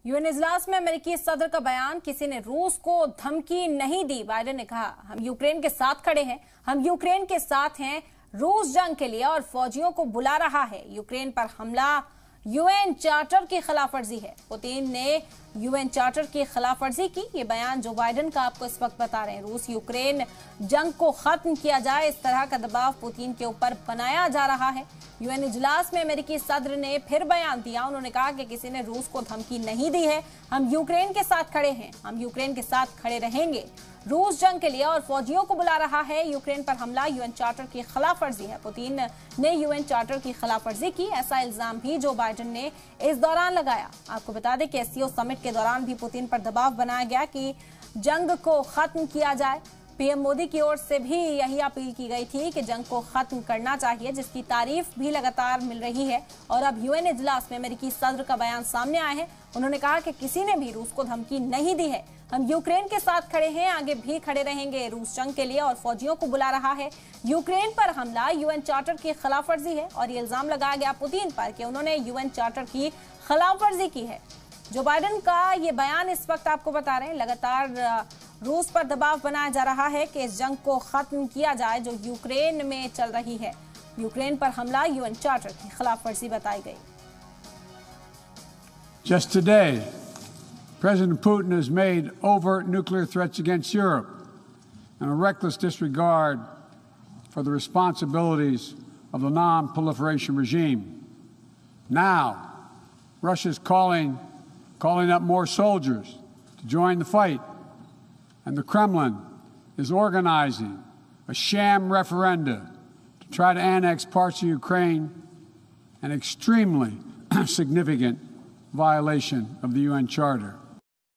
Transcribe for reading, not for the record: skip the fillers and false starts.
UN इजलास में अमेरिकी सदर का बयान, किसी ने रूस को धमकी नहीं दी। बाइडेन ने कहा, हम यूक्रेन के साथ खड़े हैं, हम यूक्रेन के साथ हैं। रूस जंग के लिए और फौजियों को बुला रहा है। यूक्रेन पर हमला यूएन चार्टर की खिलाफवर्जी है। पुतिन ने यूएन चार्टर की खिलाफवर्जी की। ये बयान जो बाइडेन का आपको इस वक्त बता रहे हैं। रूस यूक्रेन जंग को खत्म किया जाए, इस तरह का दबाव पुतिन के ऊपर बनाया जा रहा है। यूएन इजलास में अमेरिकी सदर ने फिर बयान दिया। उन्होंने कहा कि किसी ने रूस को धमकी नहीं दी है, हम यूक्रेन के साथ खड़े हैं, हम यूक्रेन के साथ खड़े रहेंगे। रूस जंग के लिए और फौजियों को बुला रहा है। यूक्रेन पर हमला यूएन चार्टर की खिलाफवर्जी है। पुतिन ने यूएन चार्टर की खिलाफवर्जी की, ऐसा इल्जाम भी जो बाइडेन ने इस दौरान लगाया। आपको बता दें कि एससीओ समिट के दौरान भी पुतिन पर दबाव बनाया गया कि जंग को खत्म किया जाए। पीएम मोदी की ओर से भी यही अपील की गई थी कि जंग को खत्म करना चाहिए, जिसकी तारीफ भी लगातार मिल रही है। और अब यूएन इजलास में अमेरिकी सदर का बयान सामने आया है। उन्होंने कहा कि किसी ने भी रूस को धमकी नहीं दी है, हम यूक्रेन के साथ खड़े हैं, आगे भी खड़े रहेंगे। रूस जंग के लिए और फौजियों को बुला रहा है। यूक्रेन पर हमला यूएन चार्टर की खिलाफवर्जी है और ये इल्जाम लगाया गया पुतिन पर कि उन्होंने यूएन चार्टर की खिलाफवर्जी की है। जो बाइडेन का ये बयान इस वक्त आपको बता रहे हैं, लगातार रूस पर दबाव बनाया जा रहा है कि इस जंग को खत्म किया जाए जो यूक्रेन में चल रही है। यूक्रेन पर हमला यूएन चार्टर की खिलाफवर्जी बताई गई। Just today, President Putin has made overt nuclear threats against Europe and a reckless disregard for the responsibilities of the non-proliferation regime. Now, Russia's calling up more soldiers to join the fight, and the Kremlin is organizing a sham referenda to try to annex parts of Ukraine, an extremely significant violation of the UN Charter.